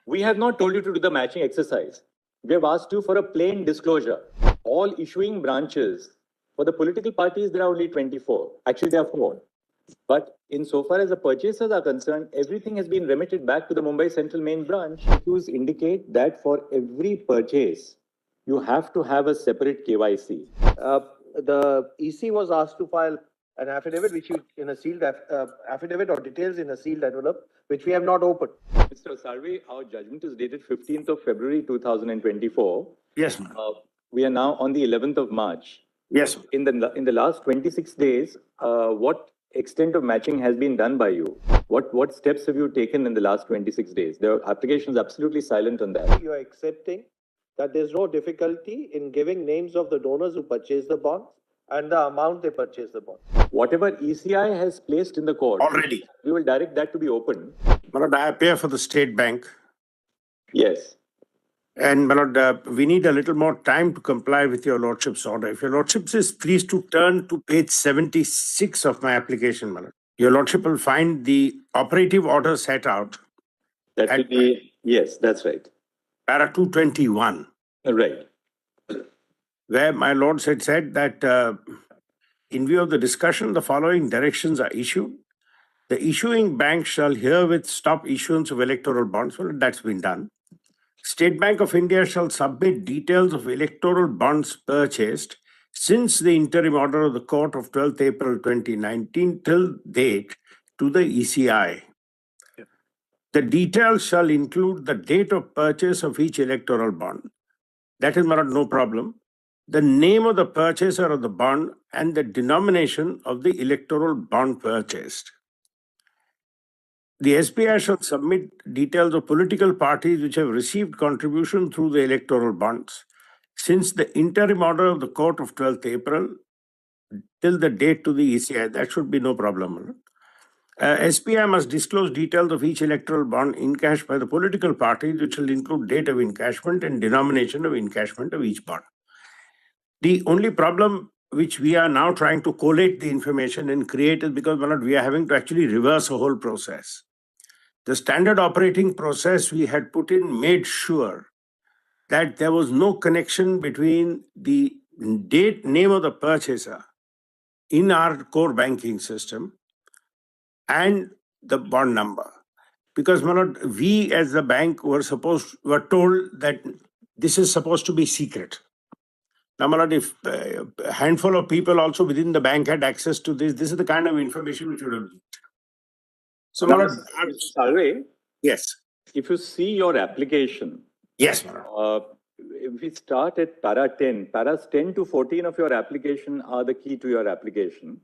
We have not told you to do the matching exercise. We have asked you for a plain disclosure. All issuing branches, for the political parties, there are only 24. Actually, there are 4. But insofar as the purchasers are concerned, everything has been remitted back to the Mumbai Central Main Branch. Issues indicate that for every purchase, you have to have a separate KYC. The EC was asked to file an affidavit, which you in a sealed affidavit or details in a sealed envelope, which we have not opened. Mr. Sarve, our judgment is dated 15th of February 2024. Yes, ma'am. We are now on the 11th of March. Yes, ma'am. In the last 26 days, what extent of matching has been done by you? What steps have you taken in the last 26 days? The application is absolutely silent on that. You are accepting that there's no difficulty in giving names of the donors who purchased the bonds and the amount they purchased the bond. Whatever ECI has placed in the court, Already. we will direct that to be opened. My lord, I appear for the State Bank. Yes. And my lord, we need a little more time to comply with your lordship's order. If your lordship is pleased to turn to page 76 of my application, my lord, your lordship will find the operative order set out. That will be, yes, that's right. Para 221. Right. Where my lords had said that in view of the discussion, the following directions are issued. The issuing bank shall herewith stop issuance of electoral bonds. Well, that's been done. State Bank of India shall submit details of electoral bonds purchased since the interim order of the court of 12th April 2019 till date to the ECI. Yeah. The details shall include the date of purchase of each electoral bond. That is no problem. The name of the purchaser of the bond and the denomination of the electoral bond purchased. The SBI shall submit details of political parties which have received contribution through the electoral bonds since the interim order of the court of 12th April till the date to the ECI. That should be no problem. SBI must disclose details of each electoral bond encashed by the political parties, which will include date of encashment and denomination of encashment of each bond. The only problem which we are now trying to collate the information and create is because we are having to actually reverse a whole process. The standard operating process we had put in made sure that there was no connection between the name of the purchaser in our core banking system and the bond number. Because we as the bank were told that this is supposed to be secret. Now, if a handful of people also within the bank had access to this is the kind of information which would have leaked. So, Salve, yes. If you see your application, yes, if we start at para 10, paras 10 to 14 of your application are the key to your application.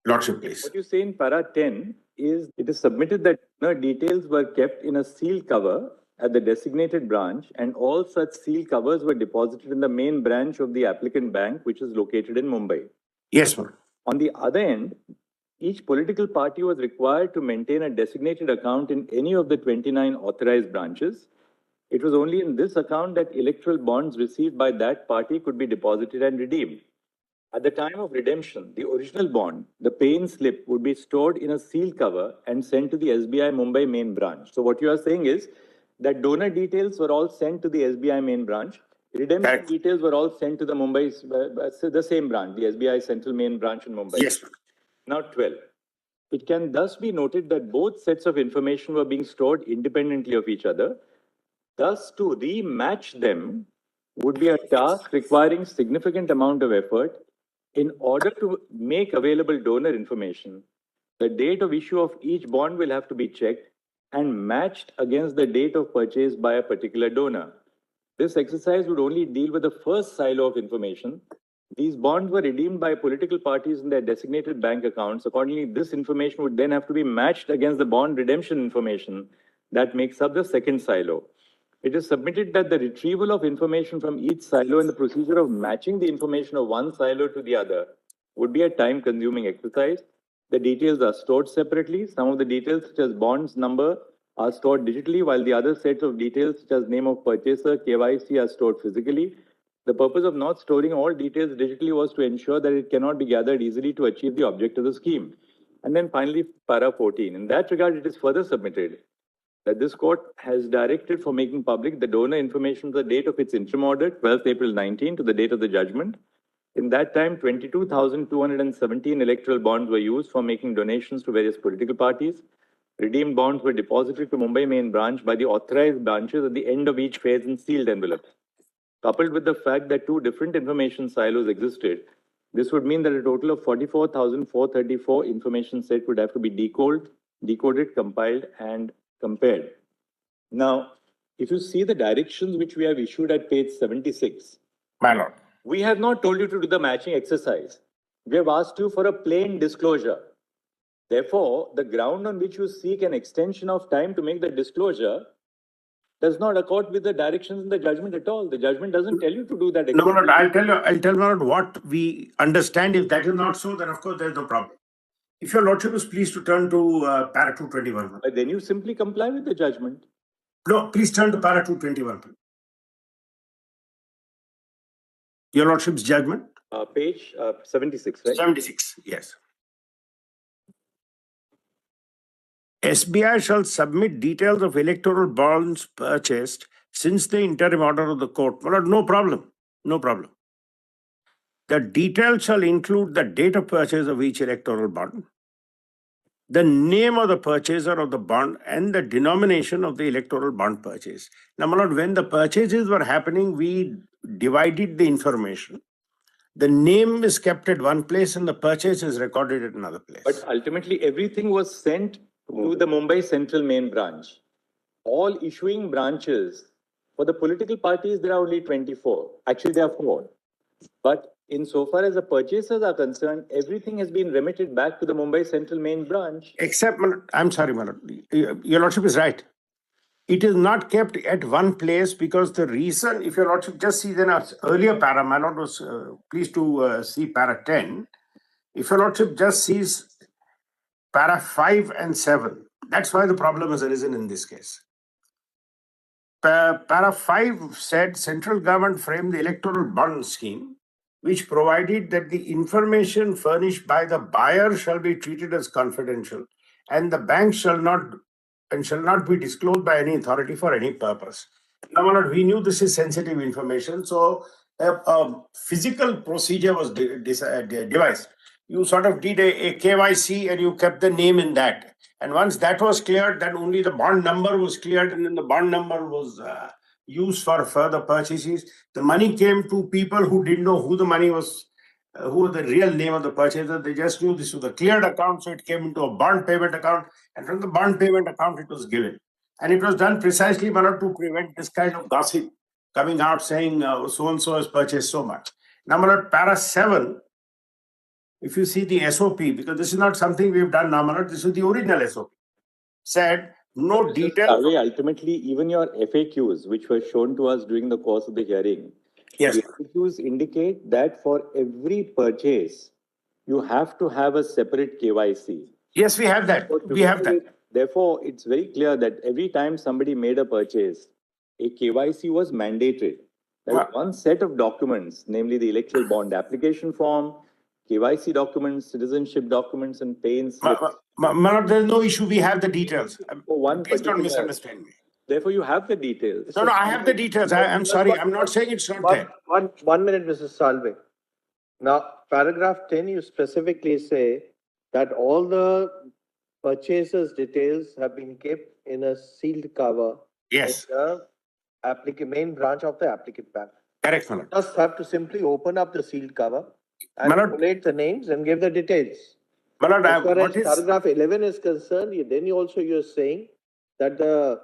Lordship, please. What you say in para 10 is it is submitted that details were kept in a sealed cover at the designated branch, and all such sealed covers were deposited in the main branch of the applicant bank, which is located in Mumbai. Yes, ma'am. On the other end, each political party was required to maintain a designated account in any of the 29 authorized branches. It was only in this account that electoral bonds received by that party could be deposited and redeemed. At the time of redemption, the original bond, the pay-in slip, would be stored in a sealed cover and sent to the SBI Mumbai main branch. So what you are saying is that donor details were all sent to the SBI main branch. Redemption details were all sent to the the same branch, the SBI Central Main Branch in Mumbai. Yes. Now 12. It can thus be noted that both sets of information were being stored independently of each other. Thus, to rematch them would be a task requiring significant amount of effort. In order to make available donor information, the date of issue of each bond will have to be checked and matched against the date of purchase by a particular donor. This exercise would only deal with the first silo of information. These bonds were redeemed by political parties in their designated bank accounts. Accordingly, this information would then have to be matched against the bond redemption information that makes up the second silo. It is submitted that the retrieval of information from each silo and the procedure of matching the information of one silo to the other would be a time-consuming exercise. The details are stored separately. Some of the details, such as bonds number, are stored digitally, while the other sets of details, such as name of purchaser, KYC, are stored physically. The purpose of not storing all details digitally was to ensure that it cannot be gathered easily to achieve the object of the scheme. And then finally, para 14. In that regard, it is further submitted that this court has directed for making public the donor information to the date of its interim order, 12th April 19, to the date of the judgment. In that time, 22,217 electoral bonds were used for making donations to various political parties. Redeemed bonds were deposited to Mumbai main branch by the authorized branches at the end of each phase in sealed envelopes. Coupled with the fact that two different information silos existed, this would mean that a total of 44,434 information set would have to be decoded, compiled, and compared. Now, if you see the directions which we have issued at page 76, My lord. we have not told you to do the matching exercise. We have asked you for a plain disclosure. Therefore, the ground on which you seek an extension of time to make the disclosure does not accord with the directions in the judgment at all. The judgment doesn't tell you to do that No, my exercise. lord, I'll tell my lord what we understand. If that is not so, then of course there's no problem. If your lordship is pleased to turn to para 221. But then you simply comply with the judgment. No, please turn to para 221. Your lordship's judgment? Page 76, right? 76, yes. SBI shall submit details of electoral bonds purchased since the interim order of the court. Well, no problem. No problem. The details shall include the date of purchase of each electoral bond, the name of the purchaser of the bond, and the denomination of the electoral bond purchase. Now, my lord, when the purchases were happening, we divided the information. The name is kept at one place and the purchase is recorded at another place. But ultimately, everything was sent to the Mumbai Central Main Branch. All issuing branches, for the political parties, there are only 24. Actually, there are 4. But insofar as the purchasers are concerned, everything has been remitted back to the Mumbai Central Main Branch. Except, my lord, I'm sorry, my lord, your lordship is right. It is not kept at one place because the reason, if your lordship just see then earlier para, my lord was pleased to see para 10. If your lordship just sees para 5 and 7, that's why the problem has arisen in this case. Para 5 said central government framed the electoral bond scheme, which provided that the information furnished by the buyer shall be treated as confidential, and the bank shall not be disclosed by any authority for any purpose. Now, my lord, we knew this is sensitive information, so a physical procedure was devised. You sort of did a KYC and you kept the name in that. And once that was cleared, then only the bond number was cleared, and then the bond number was used for further purchases. The money came to people who didn't know who the money was, who was the real name of the purchaser. They just knew this was a cleared account, so it came into a bond payment account, and from the bond payment account it was given. And it was done precisely, my lord, to prevent this kind of gossip coming out saying so-and-so has purchased so much. Now, my lord, para 7, if you see the SOP, because this is not something we've done now, my lord, this is the original SOP, said no detail. Ultimately, even your FAQs, which were shown to us during the course of the hearing, Yes. the FAQs indicate that for every purchase, you have to have a separate KYC. Yes, we have that. We have that. Therefore, it's very clear that every time somebody made a purchase, a KYC was mandated. That one set of documents, namely the electoral bond application form, KYC documents, citizenship documents, and pay-in slips. My lord, there's no issue. We have the details. For one Please don't particular- misunderstand me. Therefore, you have the details. No, I have the details. I'm sorry. I'm not saying it's not there. One minute, Mrs. Salve. Now, paragraph 10, you specifically say that all the purchasers' details have been kept in a sealed cover. Yes. In the main branch of the applicant bank. Correct, my lord. Just have to simply open up the sealed cover and My lord- collate the names and give the details. My lord, As far what as is... paragraph 11 is concerned, you're saying that the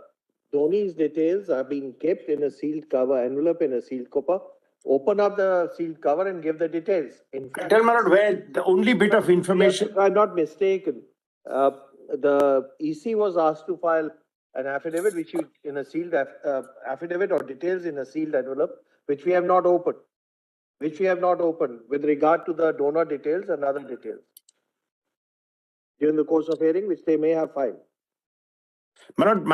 Dhoni's details are being kept in a sealed cover, envelope in a sealed cover. Open up the sealed cover and give the details. In fact, Tell my lord where the only bit of information... if I'm not mistaken, the EC was asked to file an affidavit which you, in a sealed affidavit or details in a sealed envelope, which we have not opened. With regard to the donor details and other details. During the course of hearing, which they may have filed. My lord,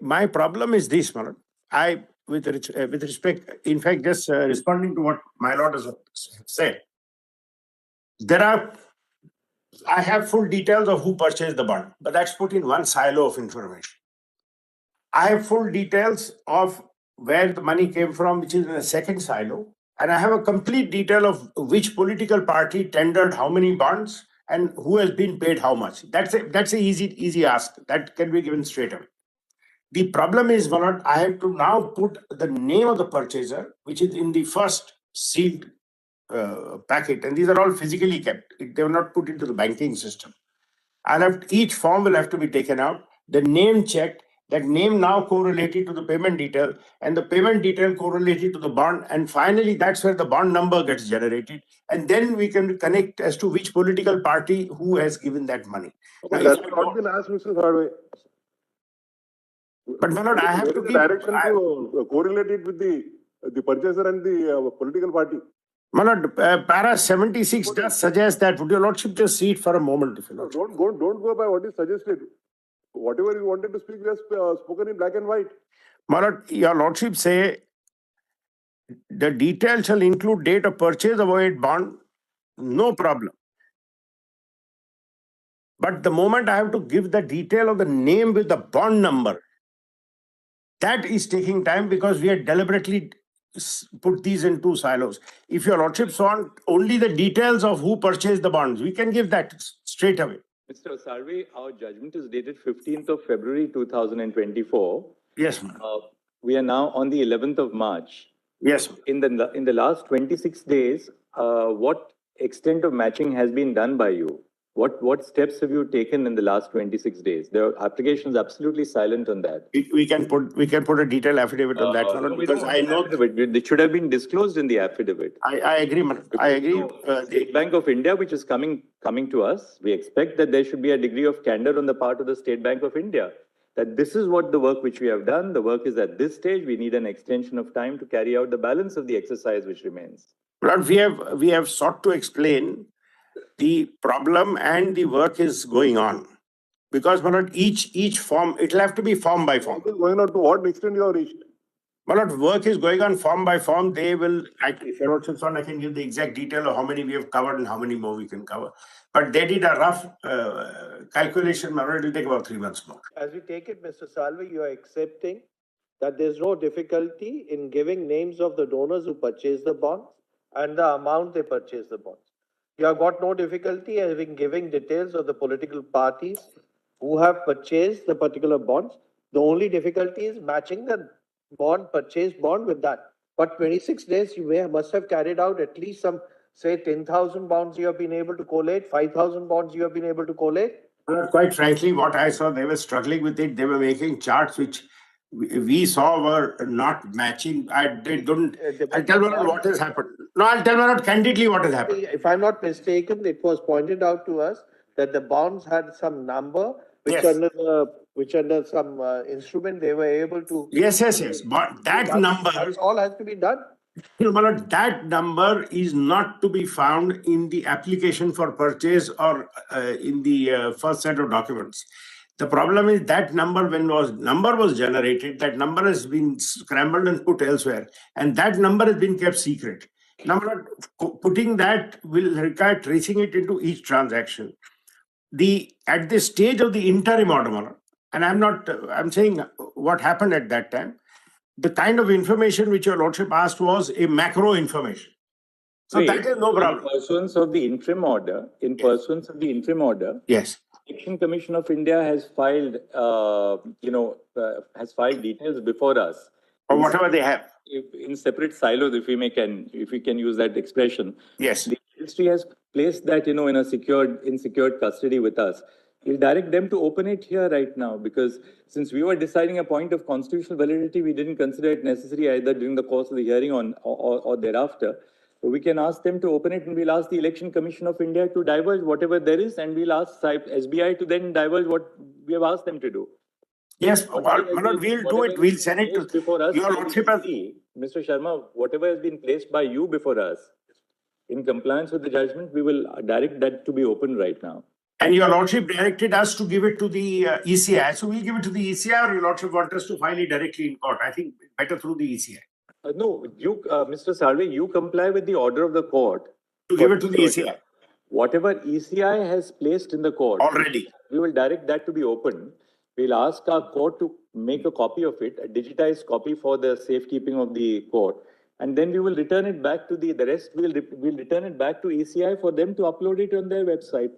my problem is this, my lord. With respect, in fact, just responding to what my lord has said, I have full details of who purchased the bond, but that's put in one silo of information. I have full details of where the money came from, which is in the second silo. And I have a complete detail of which political party tendered how many bonds and who has been paid how much. That's a easy ask. That can be given straight away. The problem is, Manoj, I have to now put the name of the purchaser, which is in the first sealed packet. And these are all physically kept. They were not put into the banking system. Each form will have to be taken out, the name checked, that name now correlated to the payment detail, and the payment detail correlated to the bond, and finally that's where the bond number gets generated, and then we can connect as to which political party who has given that money. Now, That's if I not don't- been asked, Mr. Sarve. But Manoj, I have There to is a give. direction to correlate it with the purchaser and the political party. Manoj, para 76 does suggest that. Would your lordship just see it for a moment, if you No, lordship? don't go by what is suggested. Whatever you wanted to speak, we have spoken in black and white. Manoj, your lordship say the detail shall include date of purchase of a bond, no problem. But the moment I have to give the detail of the name with the bond number, that is taking time because we had deliberately put these in two silos. If your lordships want only the details of who purchased the bonds, we can give that straight away. Mr. Sarve, our judgment is dated 15th of February 2024. Yes, ma'am. We are now on the 11th of March. Yes, ma'am. In the last 26 days, what extent of matching has been done by you? What steps have you taken in the last 26 days? The application is absolutely silent on that. We can put a detailed affidavit on that, No, Manoj, we because don't I want an know. affidavit. It should have been disclosed in the affidavit. I agree, Manoj. I agree. State Bank of India, which is coming to us, we expect that there should be a degree of candor on the part of the State Bank of India. That this is what the work which we have done. The work is at this stage. We need an extension of time to carry out the balance of the exercise which remains. Manoj, we have sought to explain the problem and the work is going on. Because Manoj, each form, it'll have to be form by form. What is going on, to what extent you have reached? Manoj, work is going on form by form. They will, if your lordships want, I can give the exact detail of how many we have covered and how many more we can cover. But they did a rough calculation, Manoj, it will take about 3 months more. As we take it, Mr. Salvi, you are accepting that there's no difficulty in giving names of the donors who purchased the bonds and the amount they purchased the bonds. You have got no difficulty in giving details of the political parties who have purchased the particular bonds. The only difficulty is matching the purchased bond with that. But 26 days, you must have carried out at least some, say, 10,000 bonds you have been able to collate, 5,000 bonds you have been able to collate. Quite frankly, what I saw, they were struggling with it. They were making charts which we saw were not matching. I'll tell Manoj what has happened. No, I'll tell Manoj candidly what has happened. If I'm not mistaken, it was pointed out to us that the bonds had some number which Yes. under some instrument they were able to. Yes. But that number, That's all has to be done. Manoj, that number is not to be found in the application for purchase or in the first set of documents. The problem is that number, when number was generated, that number has been scrambled and put elsewhere, and that number has been kept secret. Now, putting that will require tracing it into each transaction. At this stage of the interim order, and I'm saying what happened at that time. The kind of information which your lordship asked was a macro information. So Wait, that is no problem. In pursuance of the interim order, Yes. Election Commission of India has filed, details before us. Or whatever they have. In separate silos, if we can use that expression. Yes. The ministry has placed that, in a secured custody with us. We'll direct them to open it here right now, because since we were deciding a point of constitutional validity, we didn't consider it necessary either during the course of the hearing or thereafter. So we can ask them to open it, and we'll ask the Election Commission of India to divulge whatever there is, and we'll ask SBI to then divulge what we have asked them to do. Yes, Manoj, we'll do it. We'll send it to before us. Your lordship. Mr. Sharma, whatever has been placed by you before us, in compliance with the judgment, we will direct that to be open right now. And your lordship directed us to give it to the ECI. So we'll give it to the ECI, or your lordship want us to file it directly in court? I think better through the ECI. No, Mr. Salve, you comply with the order of the court. To give it to the ECI. Whatever ECI has placed in the court. Already. We will direct that to be open. We'll ask our court to make a copy of it, a digitized copy for the safekeeping of the court. And then we will return it back to the rest, we'll return it back to ECI for them to upload it on their website.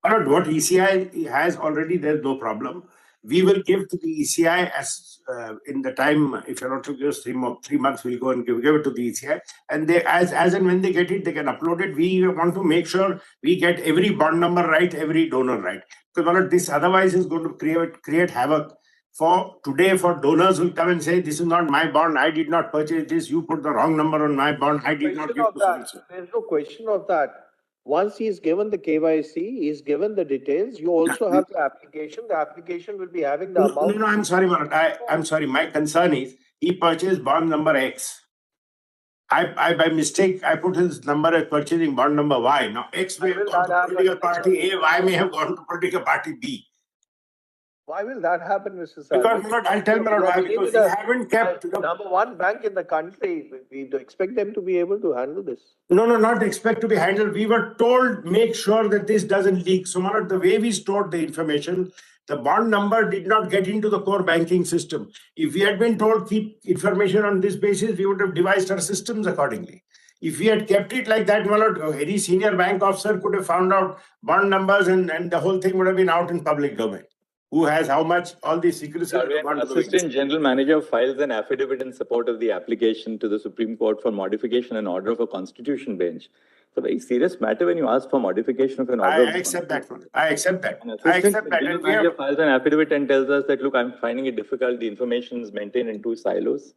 But what ECI has already, there's no problem. We will give to the ECI as in the time, if you're not to give us 3 months, we'll go and give it to the ECI. And they, as and when they get it, they can upload it. We want to make sure we get every bond number right, every donor right. Because this otherwise is going to create havoc. For today, for donors will come and say, this is not my bond, I did not purchase this, you put the wrong number on my bond, I did not give to so-and-so. There's no question of that. Once he's given the KYC, he's given the details, you also have the application. The application will be having the amount. No, I'm sorry, Manoj. I'm sorry. My concern is he purchased bond number X. I by mistake, I put his number as purchasing bond number Y. Now, X may have gone to political party A, Y may have gone to political party B. Why will that happen, Mr. Sir? Because, Manoj, I'll tell Manoj why. Because they haven't kept... Number one bank in the country, we expect them to be able to handle this. No, not expect to be handled. We were told, make sure that this doesn't leak. So, Manoj, the way we stored the information, the bond number did not get into the core banking system. If we had been told keep information on this basis, we would have devised our systems accordingly. If we had kept it like that, Manoj, any senior bank officer could have found out bond numbers and the whole thing would have been out in public domain. Who has how much, all these secrecy. Assistant General Manager files an affidavit in support of the application to the Supreme Court for modification and order of a constitution bench. It's a very serious matter when you ask for modification of an order. I accept that. I accept that. An Assistant General Manager files an affidavit and tells us that, look, I'm finding it difficult. The information is maintained in 2 silos.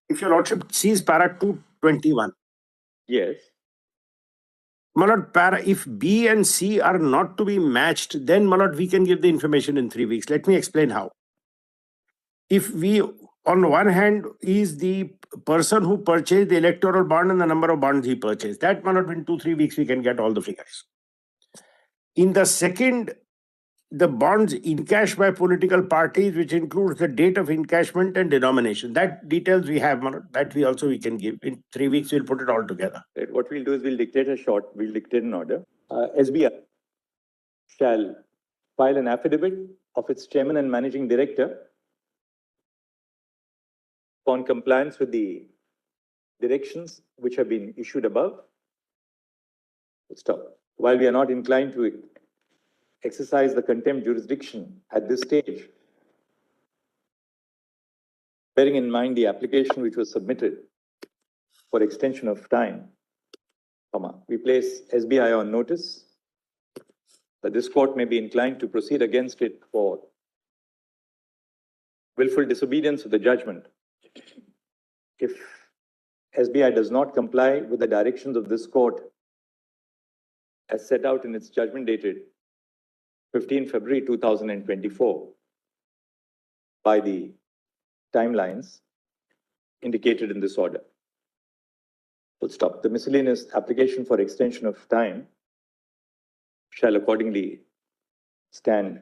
If your Lordship sees para 221. Yes. Malad, if B and C are not to be matched, then Malad, we can give the information in 3 weeks. Let me explain how. If we, on one hand, is the person who purchased the electoral bond and the number of bonds he purchased, that Malad, in 2-3 weeks, we can get all the figures. In the second, the bonds encashed by political parties, which includes the date of encashment and denomination. That details we have, that we can give. In 3 weeks, we'll put it all together. Right. What we'll do is we'll dictate an order. SBI shall file an affidavit of its chairman and managing director upon compliance with the directions which have been issued above. Stop. While we are not inclined to exercise the contempt jurisdiction at this stage, bearing in mind the application which was submitted for extension of time, we place SBI on notice that this court may be inclined to proceed against it for willful disobedience of the judgment if SBI does not comply with the directions of this court as set out in its judgment dated 15 February 2024 by the timelines indicated in this order. Full stop. The miscellaneous application for extension of time shall accordingly stand